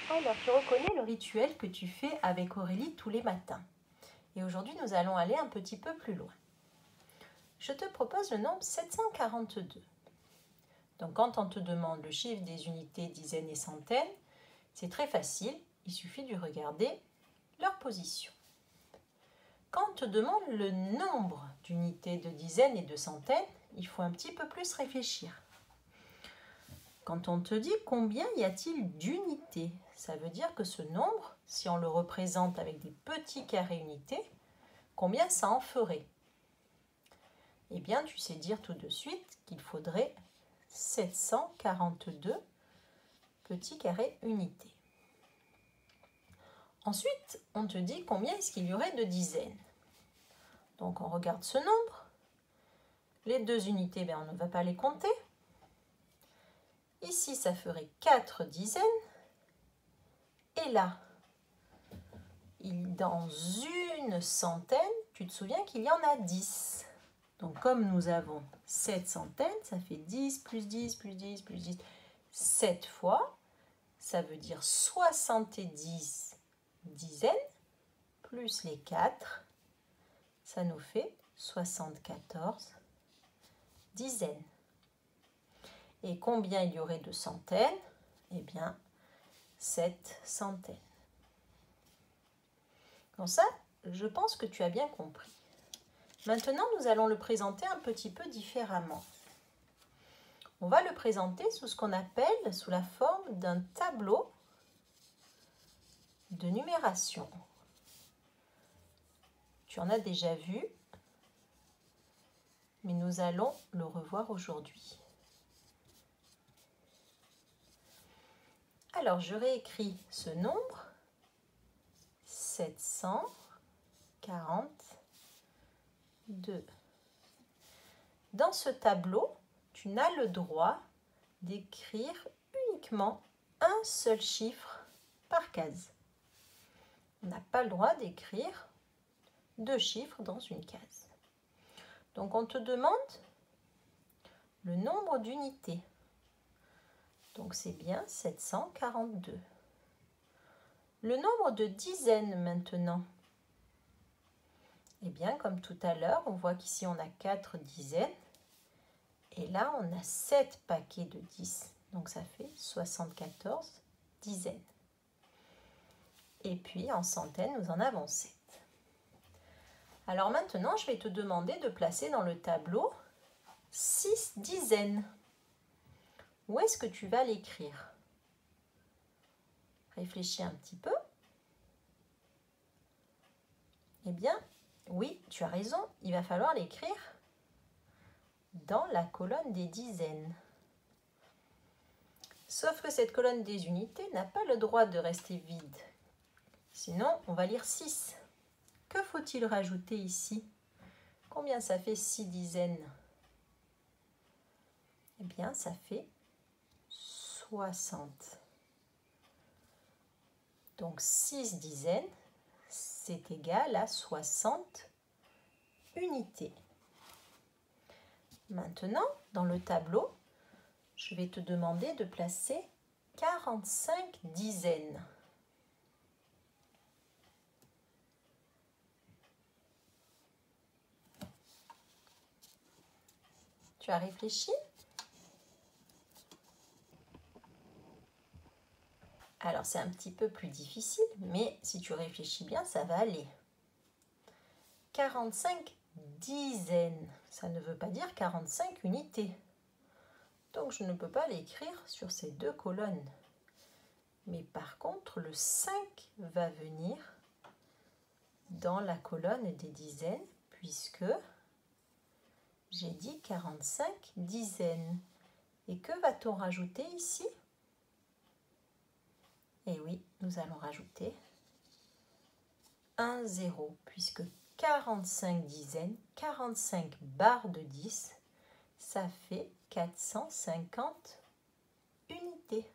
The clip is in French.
Alors, tu reconnais le rituel que tu fais avec Aurélie tous les matins. Et aujourd'hui, nous allons aller un petit peu plus loin. Je te propose le nombre 742. Donc, quand on te demande le chiffre des unités, dizaines et centaines, c'est très facile, il suffit de regarder leur position. Quand on te demande le nombre d'unités, de dizaines et de centaines, il faut un petit peu plus réfléchir. Quand on te dit combien y a-t-il d'unités, ça veut dire que ce nombre, si on le représente avec des petits carrés unités, combien ça en ferait? Eh bien, tu sais dire tout de suite qu'il faudrait 742 petits carrés unités. Ensuite, on te dit combien est-ce qu'il y aurait de dizaines. Donc, on regarde ce nombre. Les deux unités, on ne va pas les compter. Ici, ça ferait 4 dizaines. Et là, dans une centaine, tu te souviens qu'il y en a 10. Donc, comme nous avons 7 centaines, ça fait 10 plus 10 plus 10 plus 10. 7 fois, ça veut dire 70 dizaines, plus les 4, ça nous fait 74 dizaines. Et combien il y aurait de centaines? Eh bien, 7 centaines. Donc ça, je pense que tu as bien compris. Maintenant, nous allons le présenter un petit peu différemment. On va le présenter sous ce qu'on appelle sous la forme d'un tableau de numération. Tu en as déjà vu, mais nous allons le revoir aujourd'hui. Alors, je réécris ce nombre, 742. Dans ce tableau, tu n'as le droit d'écrire uniquement un seul chiffre par case. On n'a pas le droit d'écrire deux chiffres dans une case. Donc, on te demande le nombre d'unités. Donc, c'est bien 742. Le nombre de dizaines maintenant. Eh bien, comme tout à l'heure, on voit qu'ici, on a 4 dizaines. Et là, on a 7 paquets de 10. Donc, ça fait 74 dizaines. Et puis, en centaines, nous en avons 7. Alors maintenant, je vais te demander de placer dans le tableau 6 dizaines. Où est-ce que tu vas l'écrire? Réfléchis un petit peu. Eh bien, oui, tu as raison, il va falloir l'écrire dans la colonne des dizaines. Sauf que cette colonne des unités n'a pas le droit de rester vide. Sinon, on va lire 6. Que faut-il rajouter ici? Combien ça fait 6 dizaines? Eh bien, ça fait 60. Donc, 6 dizaines, c'est égal à 60 unités. Maintenant, dans le tableau, je vais te demander de placer 45 dizaines. Tu as réfléchi? Alors, c'est un petit peu plus difficile, mais si tu réfléchis bien, ça va aller. 45 dizaines, ça ne veut pas dire 45 unités. Donc, je ne peux pas l'écrire sur ces deux colonnes. Mais par contre, le 5 va venir dans la colonne des dizaines, puisque j'ai dit 45 dizaines. Et que va-t-on rajouter ici? Eh oui, nous allons rajouter un 0, puisque 45 dizaines, 45 barres de 10, ça fait 450 unités.